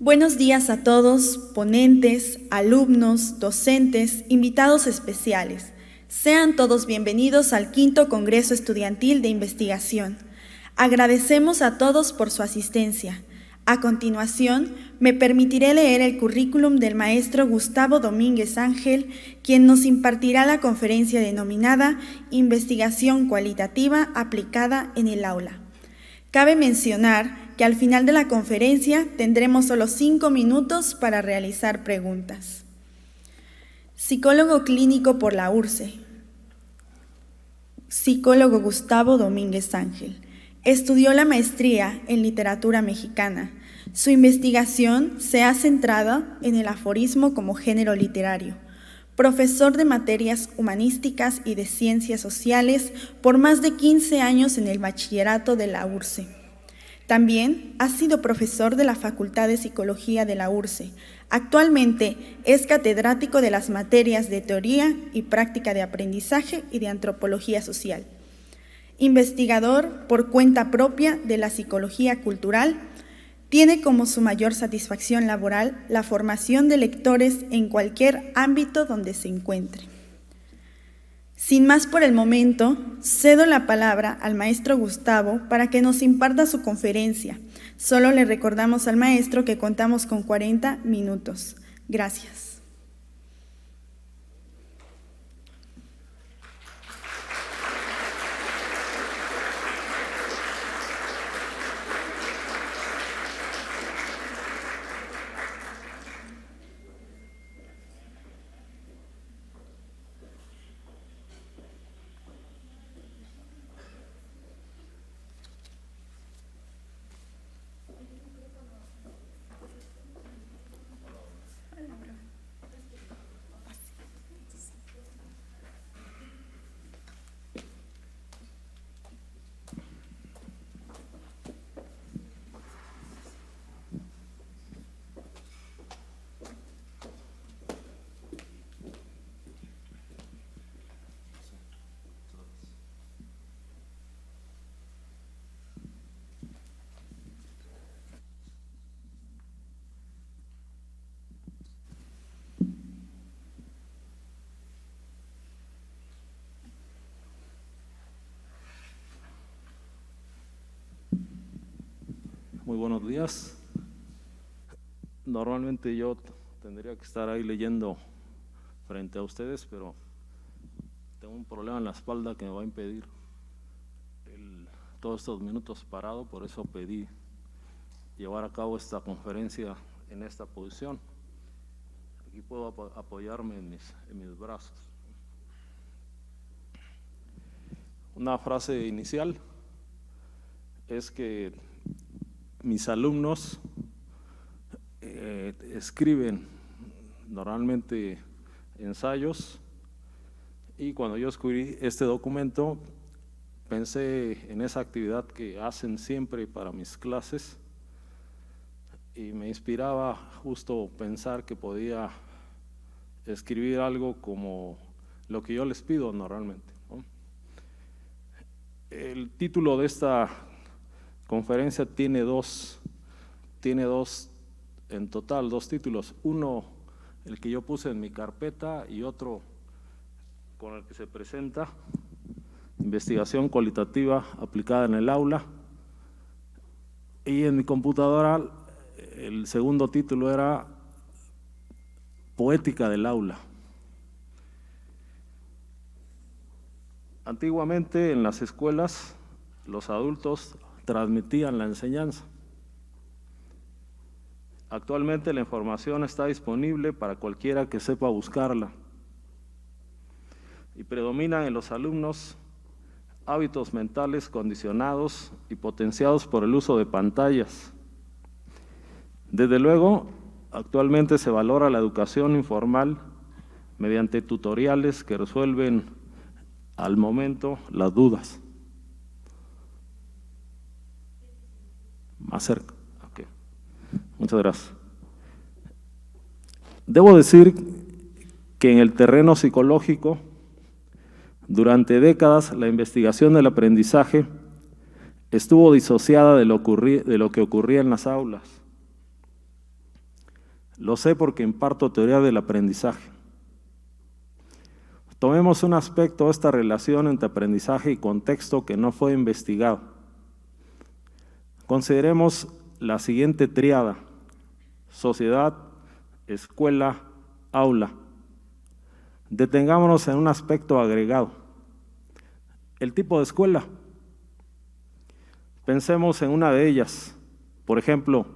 Buenos días a todos, ponentes, alumnos, docentes, invitados especiales. Sean todos bienvenidos al quinto Congreso Estudiantil de Investigación. Agradecemos a todos por su asistencia. A continuación, me permitiré leer el currículum del maestro Gustavo Domínguez Ángel, quien nos impartirá la conferencia denominada Investigación Cualitativa aplicada en el aula. Cabe mencionar que al final de la conferencia tendremos solo 5 minutos para realizar preguntas. Psicólogo clínico por la URSSE. Psicólogo Gustavo Domínguez Ángel. Estudió la maestría en literatura mexicana. Su investigación se ha centrado en el aforismo como género literario. Profesor de materias humanísticas y de ciencias sociales por más de 15 años en el bachillerato de la URSSE. También ha sido profesor de la Facultad de Psicología de la URSSE. Actualmente es catedrático de las materias de Teoría y Práctica de Aprendizaje y de Antropología Social. Investigador por cuenta propia de la psicología cultural, tiene como su mayor satisfacción laboral la formación de lectores en cualquier ámbito donde se encuentre. Sin más por el momento, cedo la palabra al maestro Gustavo para que nos imparta su conferencia. Solo le recordamos al maestro que contamos con 40 minutos. Gracias. Muy buenos días. Normalmente yo tendría que estar ahí leyendo frente a ustedes, pero tengo un problema en la espalda que me va a impedir todos estos minutos parado, por eso pedí llevar a cabo esta conferencia en esta posición. Aquí puedo apoyarme en mis brazos. Una frase inicial es que mis alumnos escriben normalmente ensayos, y cuando yo escribí este documento pensé en esa actividad que hacen siempre para mis clases y me inspiraba justo pensar que podía escribir algo como lo que yo les pido normalmente, ¿no? El título de esta conferencia tiene dos en total, dos títulos. Uno, el que yo puse en mi carpeta, y otro con el que se presenta, Investigación Cualitativa aplicada en el aula. Y en mi computadora el segundo título era Poética del aula. Antiguamente en las escuelas los adultos transmitían la enseñanza. Actualmente la información está disponible para cualquiera que sepa buscarla, y predominan en los alumnos hábitos mentales condicionados y potenciados por el uso de pantallas. Desde luego, actualmente se valora la educación informal mediante tutoriales que resuelven al momento las dudas. Más cerca. Okay. Muchas gracias. Debo decir que en el terreno psicológico, durante décadas, la investigación del aprendizaje estuvo disociada de lo que ocurría en las aulas. Lo sé porque imparto teoría del aprendizaje. Tomemos un aspecto de esta relación entre aprendizaje y contexto que no fue investigado. Consideremos la siguiente tríada: sociedad, escuela, aula. Detengámonos en un aspecto agregado: el tipo de escuela. Pensemos en una de ellas, por ejemplo,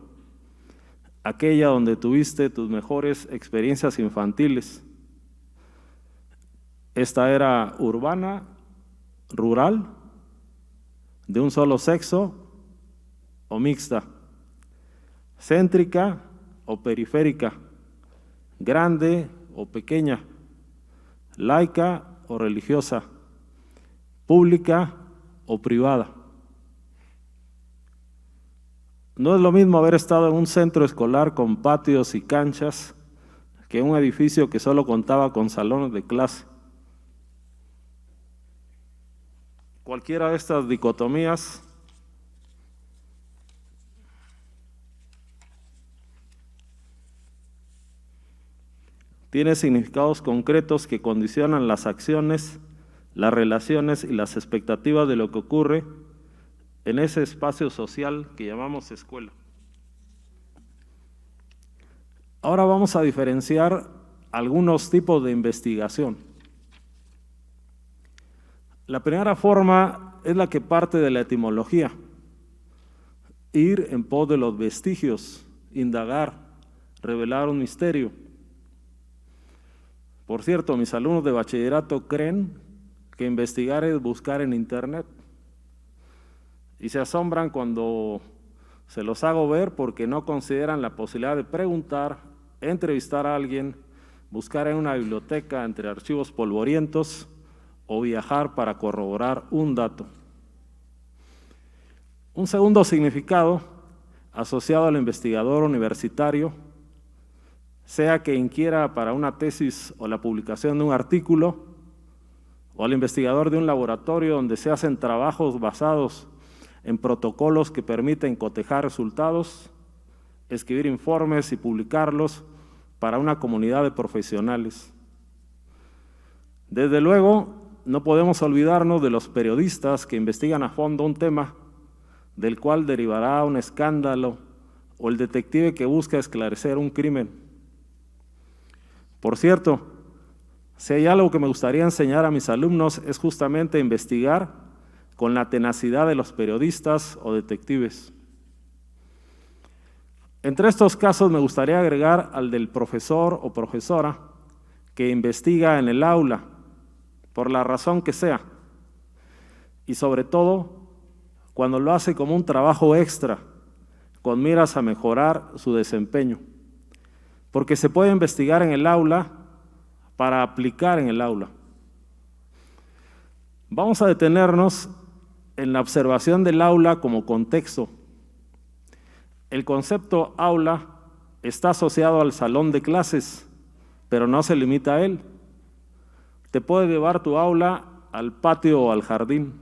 aquella donde tuviste tus mejores experiencias infantiles. Esta era urbana, rural, de un solo sexo o mixta, céntrica o periférica, grande o pequeña, laica o religiosa, pública o privada. No es lo mismo haber estado en un centro escolar con patios y canchas que en un edificio que solo contaba con salones de clase. Cualquiera de estas dicotomías tiene significados concretos que condicionan las acciones, las relaciones y las expectativas de lo que ocurre en ese espacio social que llamamos escuela. Ahora vamos a diferenciar algunos tipos de investigación. La primera forma es la que parte de la etimología: ir en pos de los vestigios, indagar, revelar un misterio. Por cierto, mis alumnos de bachillerato creen que investigar es buscar en internet y se asombran cuando se los hago ver porque no consideran la posibilidad de preguntar, entrevistar a alguien, buscar en una biblioteca entre archivos polvorientos o viajar para corroborar un dato. Un segundo significado asociado al investigador universitario, sea que inquiera para una tesis o la publicación de un artículo, o al investigador de un laboratorio donde se hacen trabajos basados en protocolos que permiten cotejar resultados, escribir informes y publicarlos para una comunidad de profesionales. Desde luego, no podemos olvidarnos de los periodistas que investigan a fondo un tema del cual derivará un escándalo, o el detective que busca esclarecer un crimen. Por cierto, si hay algo que me gustaría enseñar a mis alumnos es justamente investigar con la tenacidad de los periodistas o detectives. Entre estos casos me gustaría agregar al del profesor o profesora que investiga en el aula, por la razón que sea, y sobre todo cuando lo hace como un trabajo extra, con miras a mejorar su desempeño, porque se puede investigar en el aula para aplicar en el aula. Vamos a detenernos en la observación del aula como contexto. El concepto aula está asociado al salón de clases, pero no se limita a él. Te puedes llevar tu aula al patio o al jardín.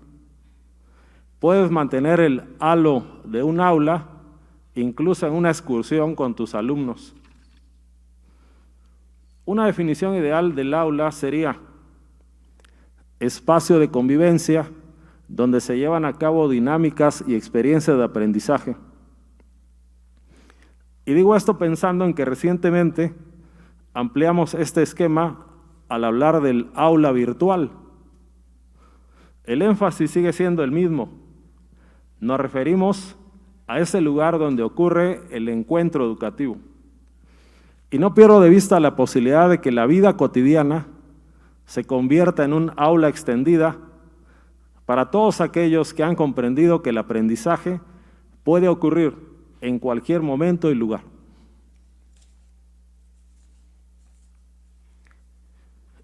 Puedes mantener el halo de un aula incluso en una excursión con tus alumnos. Una definición ideal del aula sería espacio de convivencia donde se llevan a cabo dinámicas y experiencias de aprendizaje. Y digo esto pensando en que recientemente ampliamos este esquema al hablar del aula virtual. El énfasis sigue siendo el mismo. Nos referimos a ese lugar donde ocurre el encuentro educativo. Y no pierdo de vista la posibilidad de que la vida cotidiana se convierta en un aula extendida para todos aquellos que han comprendido que el aprendizaje puede ocurrir en cualquier momento y lugar.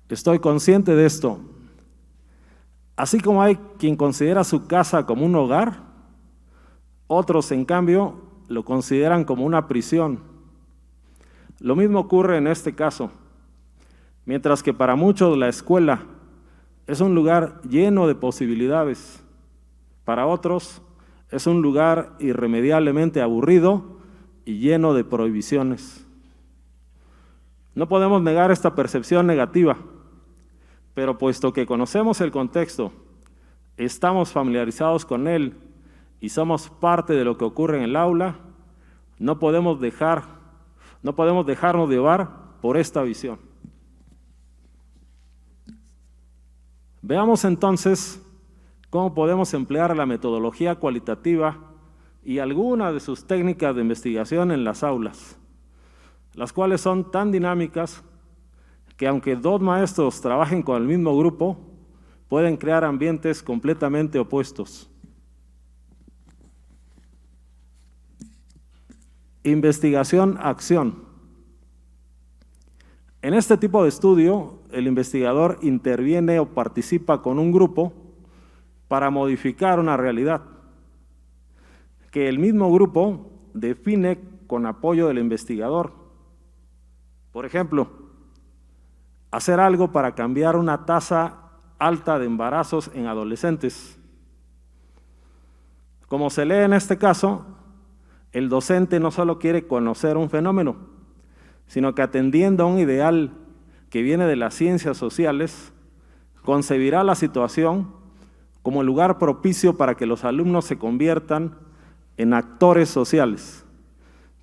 Estoy consciente de esto. Así como hay quien considera su casa como un hogar, otros, en cambio, lo consideran como una prisión. Lo mismo ocurre en este caso. Mientras que para muchos la escuela es un lugar lleno de posibilidades, para otros es un lugar irremediablemente aburrido y lleno de prohibiciones. No podemos negar esta percepción negativa, pero puesto que conocemos el contexto, estamos familiarizados con él y somos parte de lo que ocurre en el aula, no podemos dejarnos llevar por esta visión. Veamos entonces cómo podemos emplear la metodología cualitativa y algunas de sus técnicas de investigación en las aulas, las cuales son tan dinámicas que aunque dos maestros trabajen con el mismo grupo, pueden crear ambientes completamente opuestos. Investigación-acción. En este tipo de estudio, el investigador interviene o participa con un grupo para modificar una realidad que el mismo grupo define con apoyo del investigador. Por ejemplo, hacer algo para cambiar una tasa alta de embarazos en adolescentes. Como se lee en este caso, el docente no solo quiere conocer un fenómeno, sino que atendiendo a un ideal que viene de las ciencias sociales, concebirá la situación como el lugar propicio para que los alumnos se conviertan en actores sociales,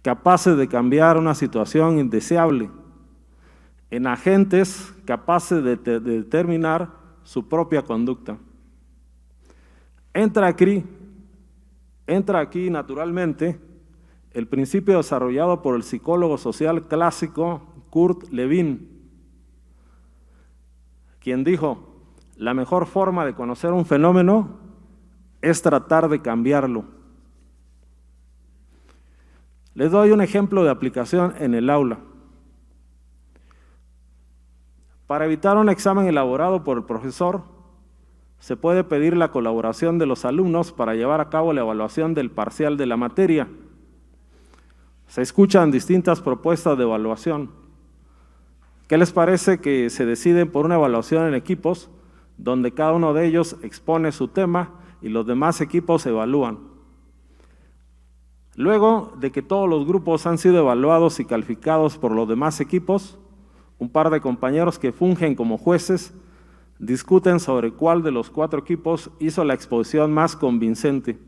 capaces de cambiar una situación indeseable, en agentes capaces de determinar su propia conducta. Entra aquí naturalmente el principio desarrollado por el psicólogo social clásico Kurt Lewin, quien dijo: la mejor forma de conocer un fenómeno es tratar de cambiarlo. Les doy un ejemplo de aplicación en el aula. Para evitar un examen elaborado por el profesor, se puede pedir la colaboración de los alumnos para llevar a cabo la evaluación del parcial de la materia. Se escuchan distintas propuestas de evaluación. ¿Qué les parece que se deciden por una evaluación en equipos, donde cada uno de ellos expone su tema y los demás equipos evalúan? Luego de que todos los grupos han sido evaluados y calificados por los demás equipos, un par de compañeros que fungen como jueces discuten sobre cuál de los 4 equipos hizo la exposición más convincente.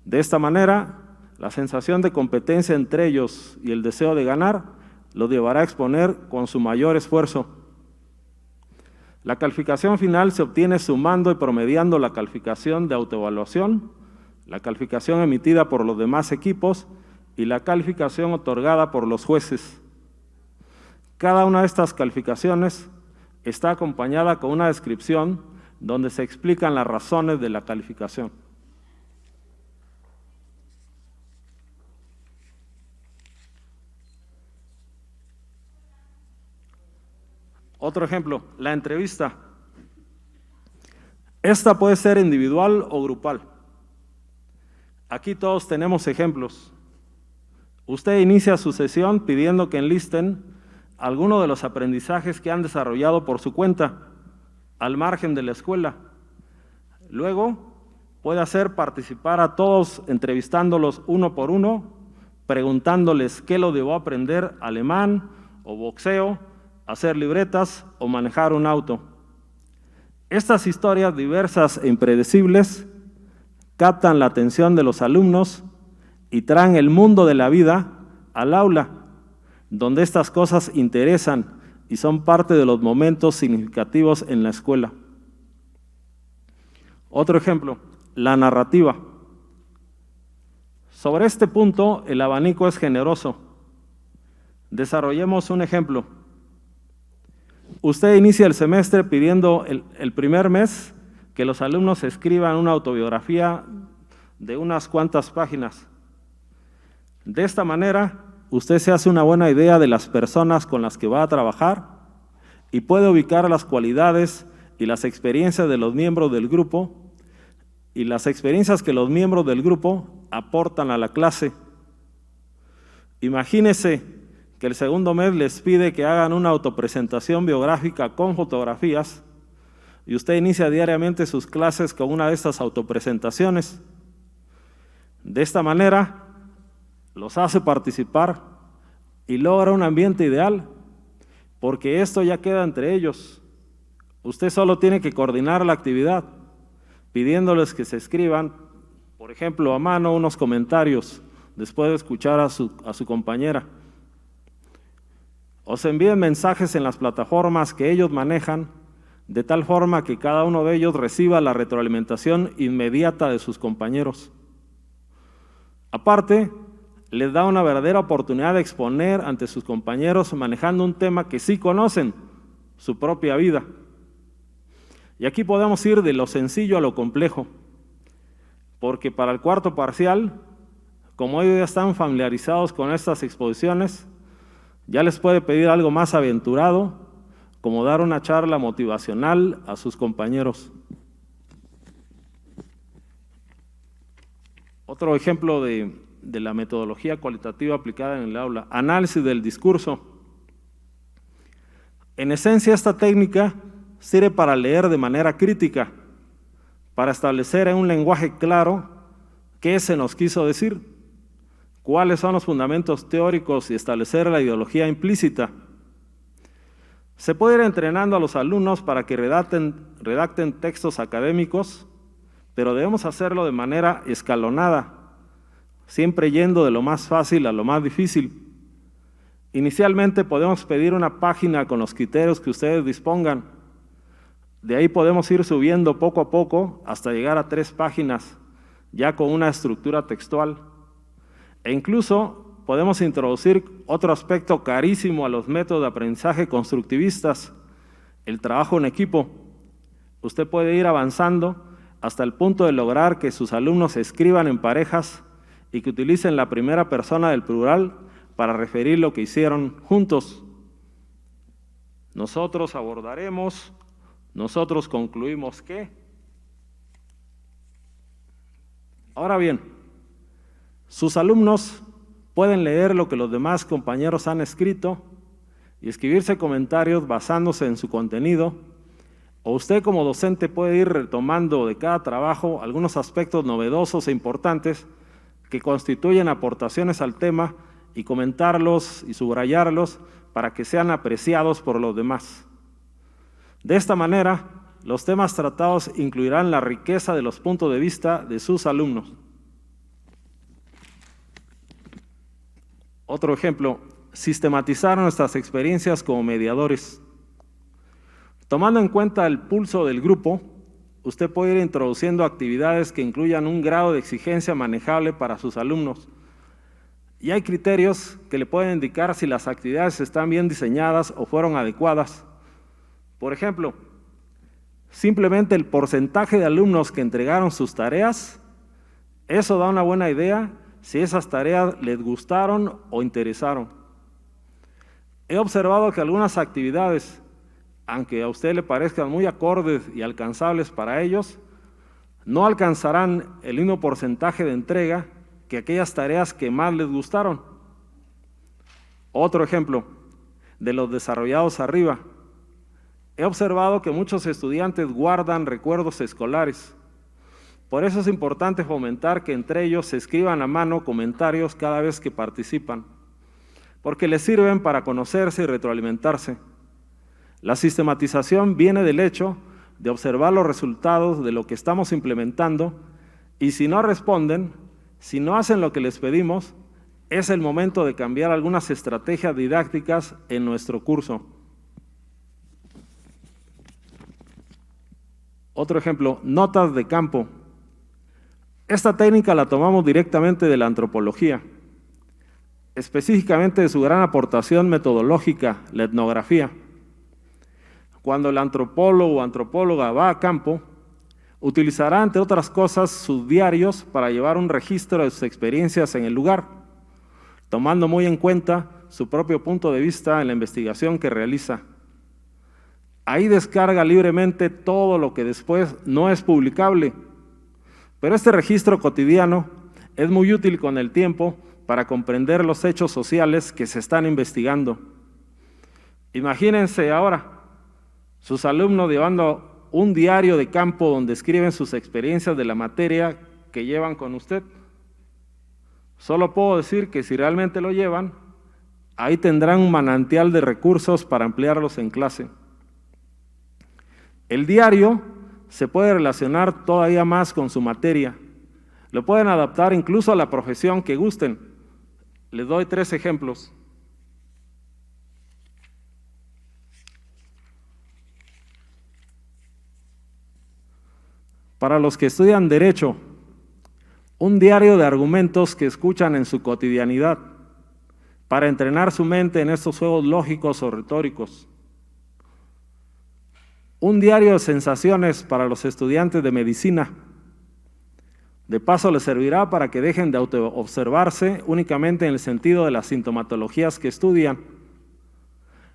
De esta manera, la sensación de competencia entre ellos y el deseo de ganar los llevará a exponer con su mayor esfuerzo. La calificación final se obtiene sumando y promediando la calificación de autoevaluación, la calificación emitida por los demás equipos y la calificación otorgada por los jueces. Cada una de estas calificaciones está acompañada con una descripción donde se explican las razones de la calificación. Otro ejemplo, la entrevista. Esta puede ser individual o grupal. Aquí todos tenemos ejemplos. Usted inicia su sesión pidiendo que enlisten algunos de los aprendizajes que han desarrollado por su cuenta, al margen de la escuela. Luego, puede hacer participar a todos entrevistándolos uno por uno, preguntándoles qué lo llevó a aprender alemán o boxeo, hacer libretas o manejar un auto. Estas historias diversas e impredecibles captan la atención de los alumnos y traen el mundo de la vida al aula, donde estas cosas interesan y son parte de los momentos significativos en la escuela. Otro ejemplo, la narrativa. Sobre este punto, el abanico es generoso. Desarrollemos un ejemplo. Usted inicia el semestre pidiendo el primer mes que los alumnos escriban una autobiografía de unas cuantas páginas. De esta manera, usted se hace una buena idea de las personas con las que va a trabajar y puede ubicar las cualidades y las experiencias de los miembros del grupo y las experiencias que los miembros del grupo aportan a la clase. Imagínese que el segundo mes les pide que hagan una autopresentación biográfica con fotografías y usted inicia diariamente sus clases con una de estas autopresentaciones. De esta manera, los hace participar y logra un ambiente ideal, porque esto ya queda entre ellos. Usted solo tiene que coordinar la actividad, pidiéndoles que se escriban, por ejemplo, a mano unos comentarios después de escuchar a su compañera. O se envíen mensajes en las plataformas que ellos manejan, de tal forma que cada uno de ellos reciba la retroalimentación inmediata de sus compañeros. Aparte, les da una verdadera oportunidad de exponer ante sus compañeros manejando un tema que sí conocen, su propia vida. Y aquí podemos ir de lo sencillo a lo complejo, porque para el cuarto parcial, como ellos ya están familiarizados con estas exposiciones, ya les puede pedir algo más aventurado, como dar una charla motivacional a sus compañeros. Otro ejemplo de la metodología cualitativa aplicada en el aula, análisis del discurso. En esencia, esta técnica sirve para leer de manera crítica, para establecer en un lenguaje claro qué se nos quiso decir, cuáles son los fundamentos teóricos y establecer la ideología implícita. Se puede ir entrenando a los alumnos para que redacten textos académicos, pero debemos hacerlo de manera escalonada, siempre yendo de lo más fácil a lo más difícil. Inicialmente podemos pedir una página con los criterios que ustedes dispongan. De ahí podemos ir subiendo poco a poco hasta llegar a 3 páginas, ya con una estructura textual. E incluso podemos introducir otro aspecto carísimo a los métodos de aprendizaje constructivistas, el trabajo en equipo. Usted puede ir avanzando hasta el punto de lograr que sus alumnos escriban en parejas y que utilicen la primera persona del plural para referir lo que hicieron juntos. Nosotros abordaremos, nosotros concluimos que. Ahora bien, sus alumnos pueden leer lo que los demás compañeros han escrito y escribirse comentarios basándose en su contenido, o usted como docente puede ir retomando de cada trabajo algunos aspectos novedosos e importantes que constituyen aportaciones al tema y comentarlos y subrayarlos para que sean apreciados por los demás. De esta manera, los temas tratados incluirán la riqueza de los puntos de vista de sus alumnos. Otro ejemplo, sistematizar nuestras experiencias como mediadores. Tomando en cuenta el pulso del grupo, usted puede ir introduciendo actividades que incluyan un grado de exigencia manejable para sus alumnos. Y hay criterios que le pueden indicar si las actividades están bien diseñadas o fueron adecuadas. Por ejemplo, simplemente el porcentaje de alumnos que entregaron sus tareas, eso da una buena idea si esas tareas les gustaron o interesaron. He observado que algunas actividades, aunque a usted le parezcan muy acordes y alcanzables para ellos, no alcanzarán el mismo porcentaje de entrega que aquellas tareas que más les gustaron. Otro ejemplo, de los desarrollados arriba. He observado que muchos estudiantes guardan recuerdos escolares. Por eso es importante fomentar que entre ellos se escriban a mano comentarios cada vez que participan, porque les sirven para conocerse y retroalimentarse. La sistematización viene del hecho de observar los resultados de lo que estamos implementando y si no responden, si no hacen lo que les pedimos, es el momento de cambiar algunas estrategias didácticas en nuestro curso. Otro ejemplo, notas de campo. Esta técnica la tomamos directamente de la antropología, específicamente de su gran aportación metodológica, la etnografía. Cuando el antropólogo o antropóloga va a campo, utilizará, entre otras cosas, sus diarios para llevar un registro de sus experiencias en el lugar, tomando muy en cuenta su propio punto de vista en la investigación que realiza. Ahí descarga libremente todo lo que después no es publicable, pero este registro cotidiano es muy útil con el tiempo para comprender los hechos sociales que se están investigando. Imagínense ahora sus alumnos llevando un diario de campo donde escriben sus experiencias de la materia que llevan con usted. Solo puedo decir que si realmente lo llevan, Ahí tendrán un manantial de recursos para emplearlos en clase. El diario se puede relacionar todavía más con su materia. Lo pueden adaptar incluso a la profesión que gusten. Les doy 3 ejemplos. Para los que estudian Derecho, un diario de argumentos que escuchan en su cotidianidad, para entrenar su mente en estos juegos lógicos o retóricos. Un diario de sensaciones para los estudiantes de medicina. De paso, les servirá para que dejen de autoobservarse únicamente en el sentido de las sintomatologías que estudian.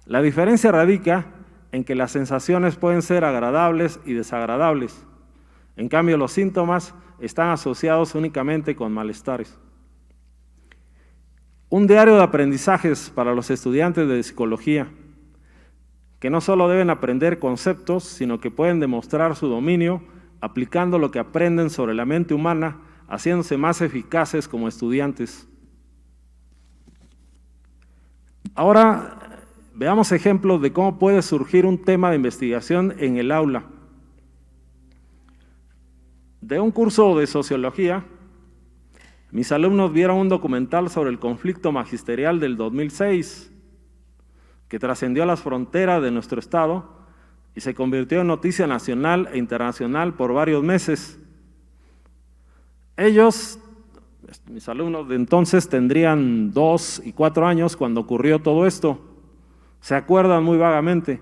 La diferencia radica en que las sensaciones pueden ser agradables y desagradables. En cambio, los síntomas están asociados únicamente con malestares. Un diario de aprendizajes para los estudiantes de psicología, que no solo deben aprender conceptos, sino que pueden demostrar su dominio aplicando lo que aprenden sobre la mente humana, haciéndose más eficaces como estudiantes. Ahora, veamos ejemplos de cómo puede surgir un tema de investigación en el aula. De un curso de sociología, mis alumnos vieron un documental sobre el conflicto magisterial del 2006, que trascendió a las fronteras de nuestro estado y se convirtió en noticia nacional e internacional por varios meses. Ellos, mis alumnos de entonces, tendrían 2 y 4 años cuando ocurrió todo esto. Se acuerdan muy vagamente.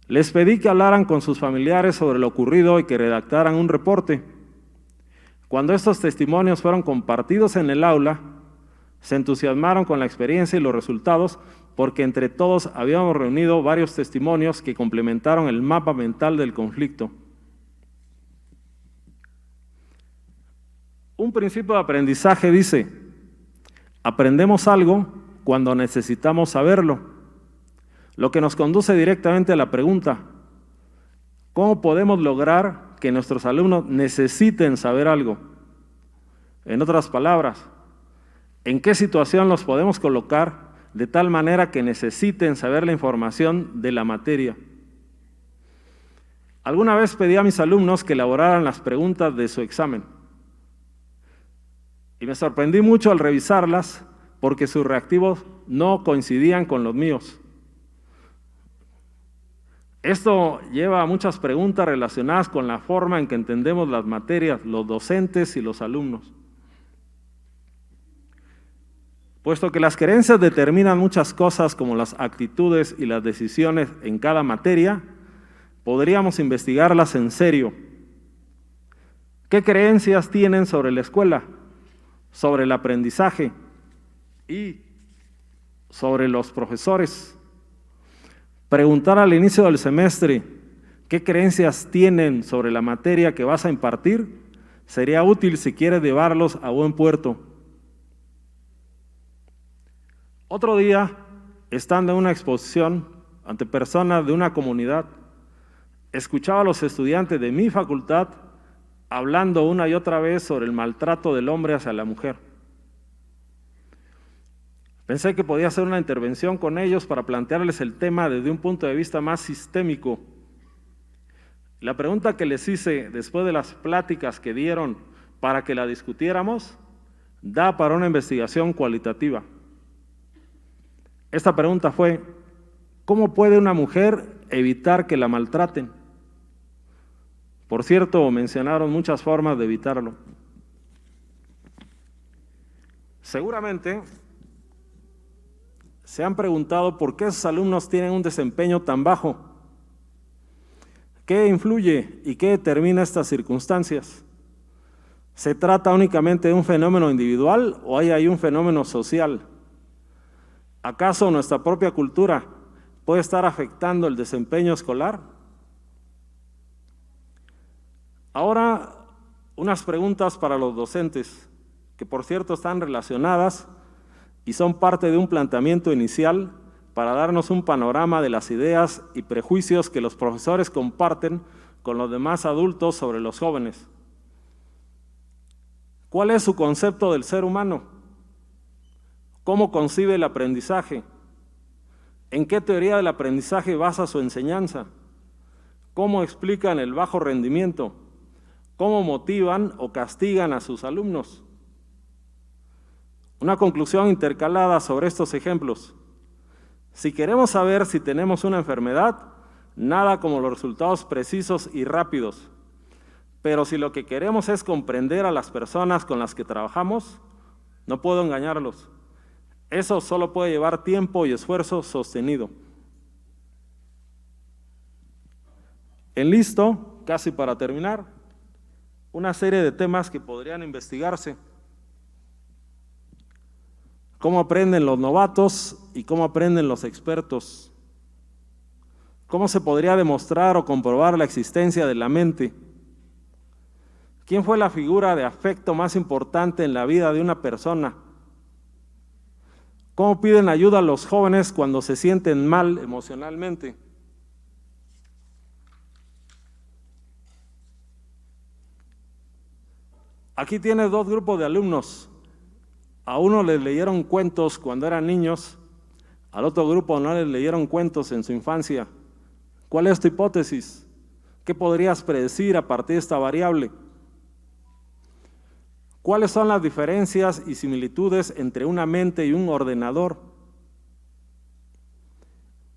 Les pedí que hablaran con sus familiares sobre lo ocurrido y que redactaran un reporte. Cuando estos testimonios fueron compartidos en el aula, se entusiasmaron con la experiencia y los resultados, porque entre todos habíamos reunido varios testimonios que complementaron el mapa mental del conflicto. Un principio de aprendizaje dice: aprendemos algo cuando necesitamos saberlo, lo que nos conduce directamente a la pregunta: ¿cómo podemos lograr que nuestros alumnos necesiten saber algo? En otras palabras, ¿en qué situación los podemos colocar de tal manera que necesiten saber la información de la materia? Alguna vez pedí a mis alumnos que elaboraran las preguntas de su examen y me sorprendí mucho al revisarlas porque sus reactivos no coincidían con los míos. Esto lleva a muchas preguntas relacionadas con la forma en que entendemos las materias, los docentes y los alumnos. Puesto que las creencias determinan muchas cosas como las actitudes y las decisiones en cada materia, podríamos investigarlas en serio. ¿Qué creencias tienen sobre la escuela, sobre el aprendizaje y sobre los profesores? Preguntar al inicio del semestre qué creencias tienen sobre la materia que vas a impartir sería útil si quieres llevarlos a buen puerto. Otro día, estando en una exposición ante personas de una comunidad, escuchaba a los estudiantes de mi facultad hablando una y otra vez sobre el maltrato del hombre hacia la mujer. Pensé que podía hacer una intervención con ellos para plantearles el tema desde un punto de vista más sistémico. La pregunta que les hice después de las pláticas que dieron para que la discutiéramos, da para una investigación cualitativa. Esta pregunta fue: ¿cómo puede una mujer evitar que la maltraten? Por cierto, mencionaron muchas formas de evitarlo. Seguramente se han preguntado por qué sus alumnos tienen un desempeño tan bajo. ¿Qué influye y qué determina estas circunstancias? ¿Se trata únicamente de un fenómeno individual o hay ahí un fenómeno social? ¿Acaso nuestra propia cultura puede estar afectando el desempeño escolar? Ahora, unas preguntas para los docentes, que por cierto están relacionadas y son parte de un planteamiento inicial para darnos un panorama de las ideas y prejuicios que los profesores comparten con los demás adultos sobre los jóvenes. ¿Cuál es su concepto del ser humano? ¿Cómo concibe el aprendizaje? ¿En qué teoría del aprendizaje basa su enseñanza? ¿Cómo explican el bajo rendimiento? ¿Cómo motivan o castigan a sus alumnos? Una conclusión intercalada sobre estos ejemplos. Si queremos saber si tenemos una enfermedad, nada como los resultados precisos y rápidos. Pero si lo que queremos es comprender a las personas con las que trabajamos, no puedo engañarlos. Eso solo puede llevar tiempo y esfuerzo sostenido. Enlisto, casi para terminar, una serie de temas que podrían investigarse. ¿Cómo aprenden los novatos y cómo aprenden los expertos? ¿Cómo se podría demostrar o comprobar la existencia de la mente? ¿Quién fue la figura de afecto más importante en la vida de una persona? ¿Cómo piden ayuda a los jóvenes cuando se sienten mal emocionalmente? Aquí tienes dos grupos de alumnos. A uno les leyeron cuentos cuando eran niños, al otro grupo no les leyeron cuentos en su infancia. ¿Cuál es tu hipótesis? ¿Qué podrías predecir a partir de esta variable? ¿Cuáles son las diferencias y similitudes entre una mente y un ordenador?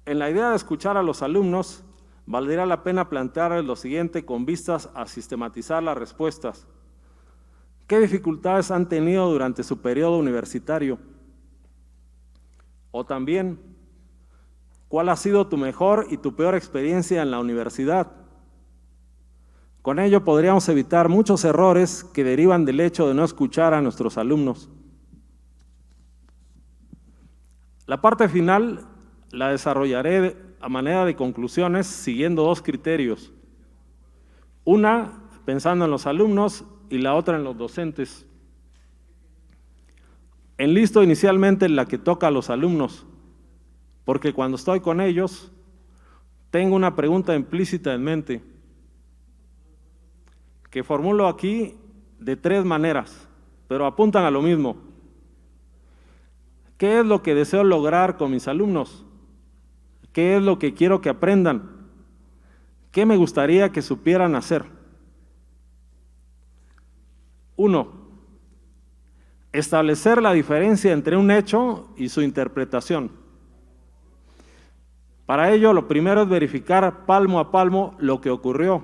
En la idea de escuchar a los alumnos, valdría la pena plantearles lo siguiente con vistas a sistematizar las respuestas. ¿Qué dificultades han tenido durante su periodo universitario? O también, ¿cuál ha sido tu mejor y tu peor experiencia en la universidad? Con ello podríamos evitar muchos errores que derivan del hecho de no escuchar a nuestros alumnos. La parte final la desarrollaré a manera de conclusiones siguiendo dos criterios. Una, pensando en los alumnos, y la otra en los docentes. Enlisto inicialmente la que toca a los alumnos, porque cuando estoy con ellos, tengo una pregunta implícita en mente, que formulo aquí de tres maneras, pero apuntan a lo mismo. ¿Qué es lo que deseo lograr con mis alumnos? ¿Qué es lo que quiero que aprendan? ¿Qué me gustaría que supieran hacer? 1. Establecer la diferencia entre un hecho y su interpretación. Para ello, lo primero es verificar palmo a palmo lo que ocurrió,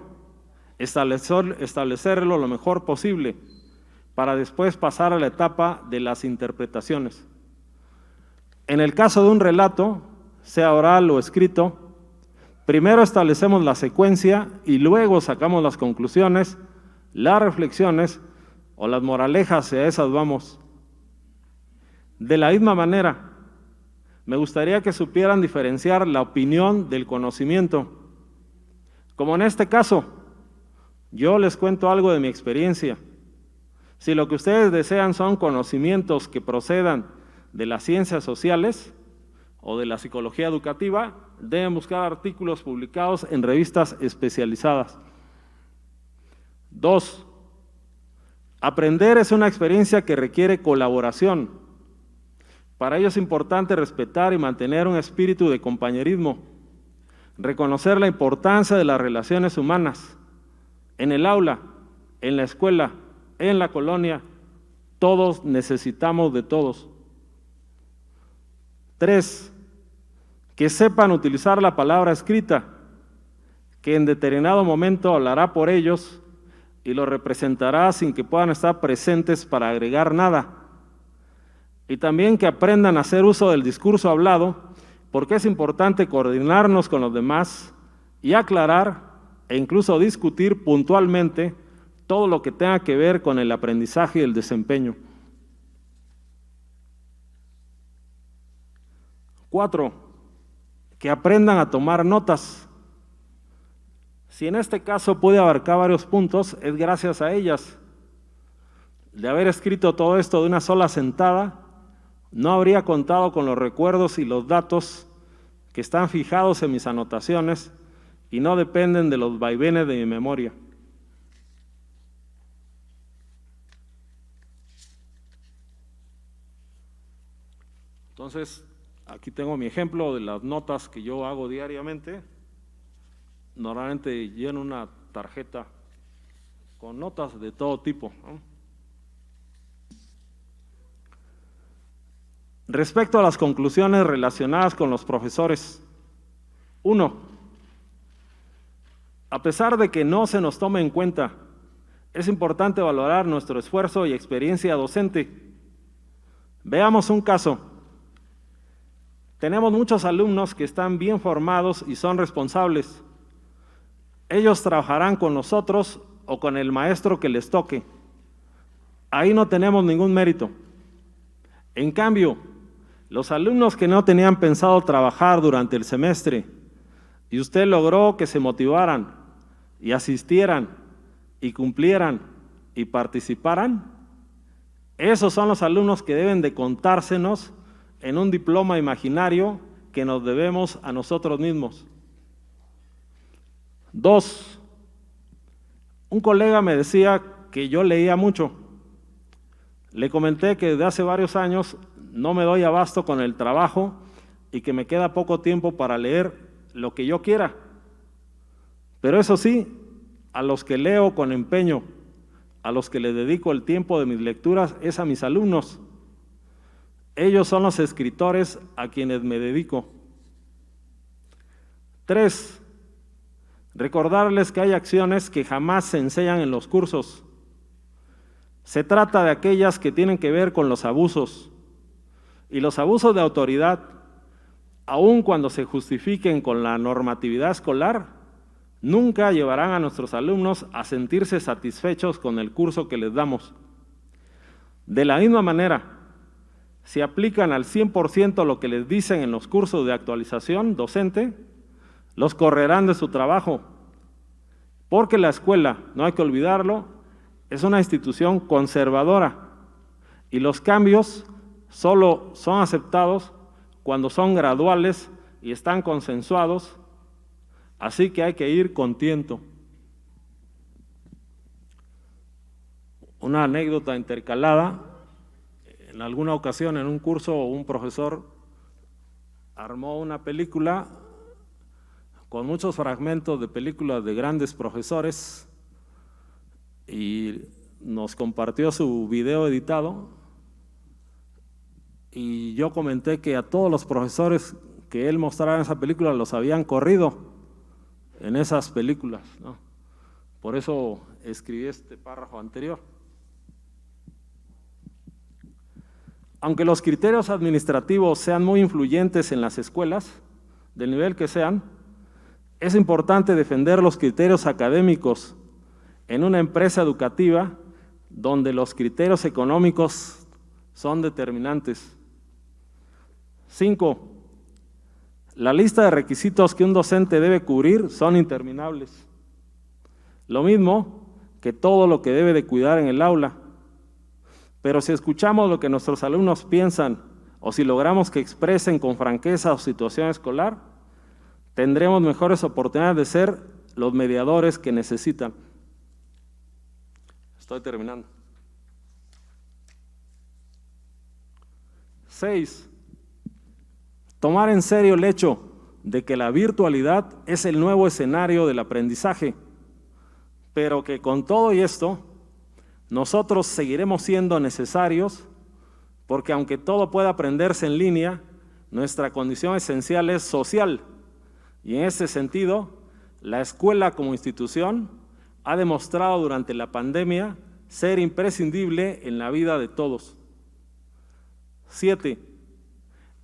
establecerlo lo mejor posible, para después pasar a la etapa de las interpretaciones. En el caso de un relato, sea oral o escrito, primero establecemos la secuencia y luego sacamos las conclusiones, las reflexiones o las moralejas, y a esas vamos. De la misma manera, me gustaría que supieran diferenciar la opinión del conocimiento. Como en este caso, yo les cuento algo de mi experiencia. Si lo que ustedes desean son conocimientos que procedan de las ciencias sociales o de la psicología educativa, deben buscar artículos publicados en revistas especializadas. 2. Aprender es una experiencia que requiere colaboración. Para ello es importante respetar y mantener un espíritu de compañerismo, reconocer la importancia de las relaciones humanas. En el aula, en la escuela, en la colonia, todos necesitamos de todos. 3. Que sepan utilizar la palabra escrita, que en determinado momento hablará por ellos y lo representará sin que puedan estar presentes para agregar nada. Y también que aprendan a hacer uso del discurso hablado, porque es importante coordinarnos con los demás y aclarar e incluso discutir puntualmente todo lo que tenga que ver con el aprendizaje y el desempeño. 4. Que aprendan a tomar notas. Si en este caso pude abarcar varios puntos, es gracias a ellas. De haber escrito todo esto de una sola sentada, no habría contado con los recuerdos y los datos que están fijados en mis anotaciones y no dependen de los vaivenes de mi memoria. Entonces, aquí tengo mi ejemplo de las notas que yo hago diariamente. Normalmente lleno una tarjeta con notas de todo tipo, ¿no? Respecto a las conclusiones relacionadas con los profesores. 1. A pesar de que no se nos tome en cuenta, es importante valorar nuestro esfuerzo y experiencia docente. Veamos un caso. Tenemos muchos alumnos que están bien formados y son responsables. Ellos trabajarán con nosotros o con el maestro que les toque. Ahí no tenemos ningún mérito. En cambio, los alumnos que no tenían pensado trabajar durante el semestre y usted logró que se motivaran y asistieran y cumplieran y participaran, esos son los alumnos que deben de contársenos en un diploma imaginario que nos debemos a nosotros mismos. 2. Un colega me decía que yo leía mucho. Le comenté que desde hace varios años no me doy abasto con el trabajo y que me queda poco tiempo para leer lo que yo quiera. Pero eso sí, a los que leo con empeño, a los que le dedico el tiempo de mis lecturas, es a mis alumnos. Ellos son los escritores a quienes me dedico. 3. Recordarles que hay acciones que jamás se enseñan en los cursos. Se trata de aquellas que tienen que ver con los abusos. Y los abusos de autoridad, aun cuando se justifiquen con la normatividad escolar, nunca llevarán a nuestros alumnos a sentirse satisfechos con el curso que les damos. De la misma manera, si aplican al 100% lo que les dicen en los cursos de actualización docente, los correrán de su trabajo, porque la escuela, no hay que olvidarlo, es una institución conservadora y los cambios solo son aceptados cuando son graduales y están consensuados, así que hay que ir con tiento. Una anécdota intercalada: en alguna ocasión en un curso un profesor armó una película con muchos fragmentos de películas de grandes profesores y nos compartió su video editado, y yo comenté que a todos los profesores que él mostraba en esa película los habían corrido en esas películas, ¿no? Por eso escribí este párrafo anterior. Aunque los criterios administrativos sean muy influyentes en las escuelas, del nivel que sean, es importante defender los criterios académicos en una empresa educativa donde los criterios económicos son determinantes. 5. La lista de requisitos que un docente debe cubrir son interminables. Lo mismo que todo lo que debe de cuidar en el aula. Pero si escuchamos lo que nuestros alumnos piensan o si logramos que expresen con franqueza su situación escolar, tendremos mejores oportunidades de ser los mediadores que necesitan. Estoy terminando. 6. Tomar en serio el hecho de que la virtualidad es el nuevo escenario del aprendizaje, pero que con todo y esto, nosotros seguiremos siendo necesarios, porque aunque todo pueda aprenderse en línea, nuestra condición esencial es social, y en ese sentido, la escuela como institución ha demostrado durante la pandemia ser imprescindible en la vida de todos. 7.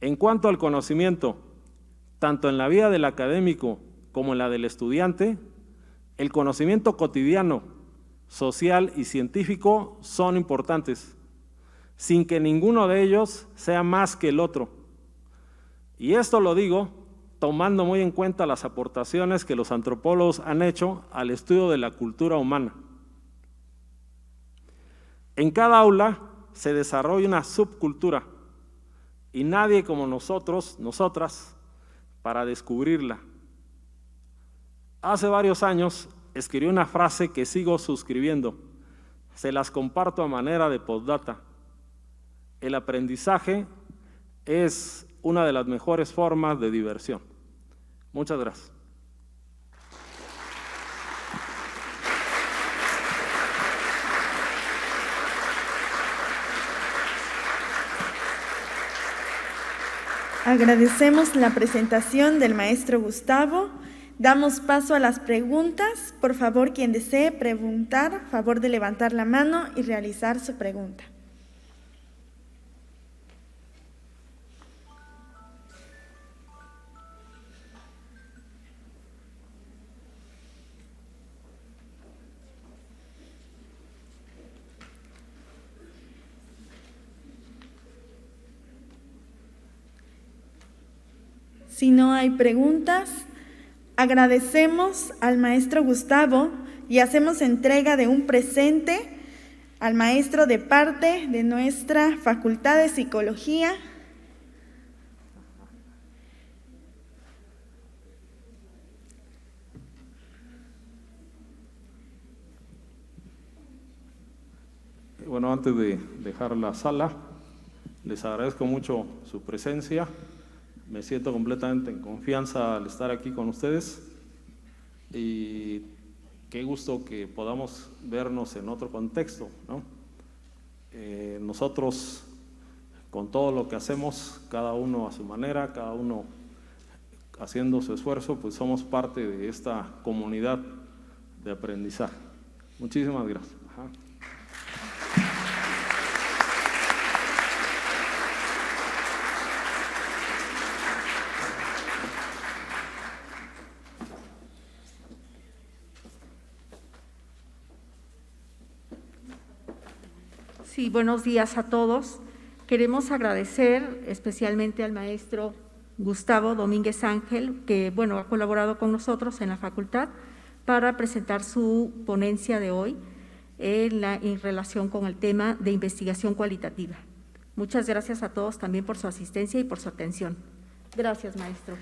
En cuanto al conocimiento, tanto en la vida del académico como en la del estudiante, el conocimiento cotidiano, social y científico son importantes, sin que ninguno de ellos sea más que el otro. Y esto lo digo tomando muy en cuenta las aportaciones que los antropólogos han hecho al estudio de la cultura humana. En cada aula se desarrolla una subcultura y nadie como nosotros, nosotras, para descubrirla. Hace varios años escribí una frase que sigo suscribiendo. Se las comparto a manera de postdata. El aprendizaje es una de las mejores formas de diversión. Muchas gracias. Agradecemos la presentación del maestro Gustavo. Damos paso a las preguntas. Por favor, quien desee preguntar, favor de levantar la mano y realizar su pregunta. Si no hay preguntas, agradecemos al maestro Gustavo y hacemos entrega de un presente al maestro de parte de nuestra Facultad de Psicología. Bueno, antes de dejar la sala, les agradezco mucho su presencia. Me siento completamente en confianza al estar aquí con ustedes y qué gusto que podamos vernos en otro contexto, ¿no? Nosotros, con todo lo que hacemos, cada uno a su manera, cada uno haciendo su esfuerzo, pues somos parte de esta comunidad de aprendizaje. Muchísimas gracias. Ajá. Sí, buenos días a todos. Queremos agradecer especialmente al maestro Gustavo Domínguez Ángel, que ha colaborado con nosotros en la facultad para presentar su ponencia de hoy en relación con el tema de investigación cualitativa. Muchas gracias a todos también por su asistencia y por su atención. Gracias, maestro.